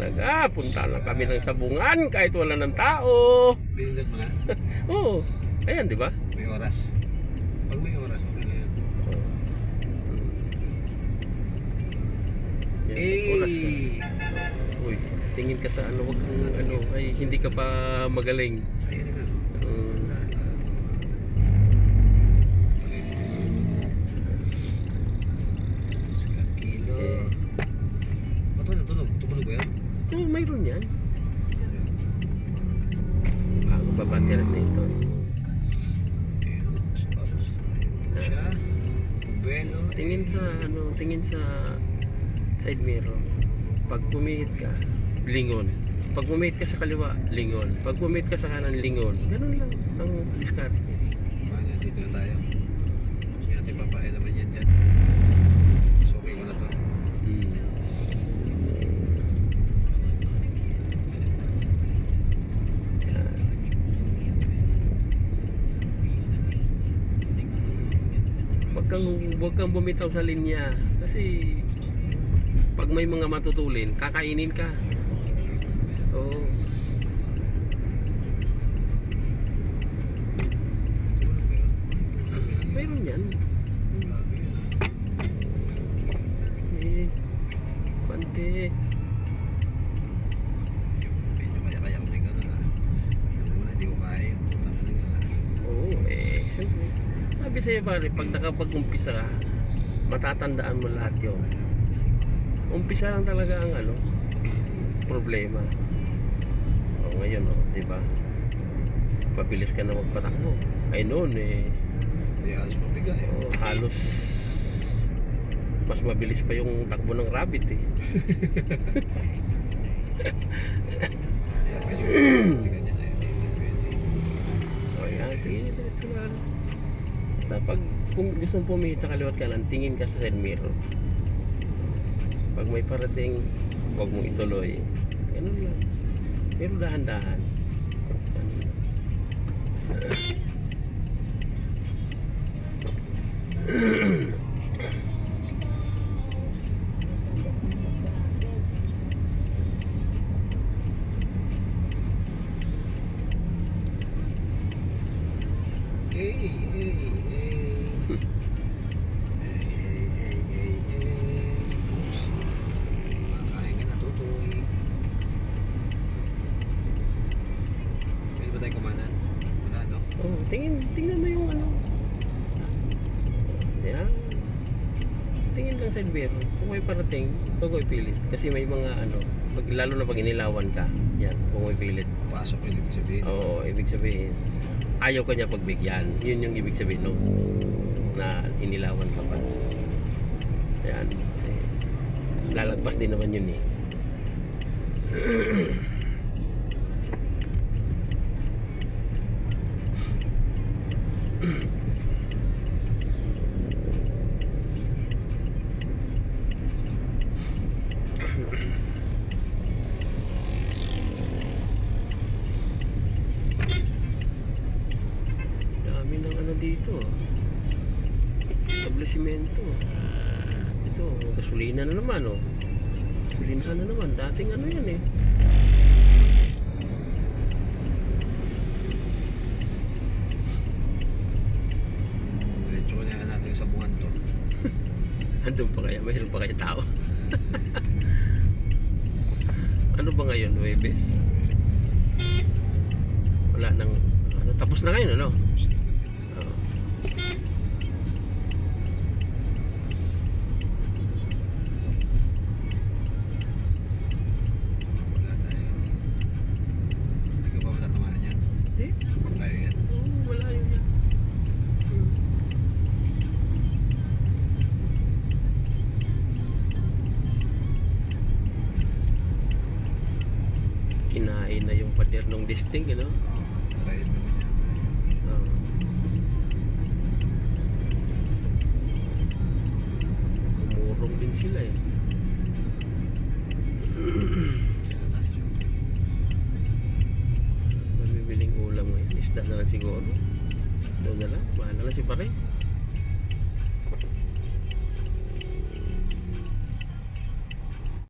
talaga. Punta lang kami ng sabungan kahit wala ng tao. Pinindot mo na? Oo. Ayan, di ba? May oras. Pag may oras, okay na yan. Yan, oras. Uy, tingin ka sa ano, wag kang ano, ay hindi ka pa magaling. Ayan na. Kilo. Ba't wala tunog? Tumunog ba yan? Mayroon yan. Bago pa battery na ito. Siya. Bueno. Tingin sa ano, tingin sa side mirror. Pag pumihit ka, lingon. Pag pumihit ka sa kaliwa, lingon. Pag pumihit ka sa kanan, lingon. Ganun lang ang discard. Paano dito na tayo? Hindi natin papain naman yan dyan. So okay mo na to. Huwag kang bumitaw sa linya kasi pag may mga matutulin, kakainin ka. Oo. Mayroon yan. Bante. Medyo kaya-kaya mo na yung gano'n hindi ko kaya yung putang na gano'n. Oo, sabi sa'yo pare, pag nakapag-umpisa ka, matatandaan mo lahat yun. Umpisa lang talaga ang ano, problema. O ngayon, di ba? Mabilis ka na magpatakbo. Ay noon Hindi halos mabigay. Halos mas mabilis pa yung takbo ng rabbit Kaya medyo ganyan na yun. O yan, sige, diretso na. Basta pag gusto mong pumihit sa kaliwat kanan, tingin ka sa side mirror. Pag may parating, huwag mong ituloy. Ganun lang. Pero dahan-dahan. Makain ka na, tutoy. Pwede ba tayo kumanan? Wala, no? Oh, tingnan mo yung ano. Yan. Tingin lang sa mirror. Kung may parating, huwag mo ipilit. Kasi may mga ano, lalo na pag inilawan ka, yan, huwag mo ipilit. Pasok yun, ibig sabihin. Oo, ibig sabihin, ayaw ka niya pagbigyan. Yun yung ibig sabihin, no? Na inilawan ka pa. Ayan. Kasi lalagpas din naman yun eh. Dami ng ano dito. Establishmento. Ito, gasolina na naman, oh. Gasolinahan na naman. Dating ano yan eh. Diretso ko na natin sa buwan to. Andun pa kaya? Mayroon pa kaya tao? Ano ba ngayon, Webes? Wala nang ano, tapos na ngayon, ano? Oo. Wala tayo. Hindi ka ba matatamaan yan? Hindi. Tayo yan. Wala yun yan. Kinain na yung pader ng disting, ano? Bayad naman yan. Oo. Umurong din sila eh. Kaya na tayo syempre. Mabibiling ulam ngayon. Isda na lang siguro. Doon na lang. Mahal na lang si pare.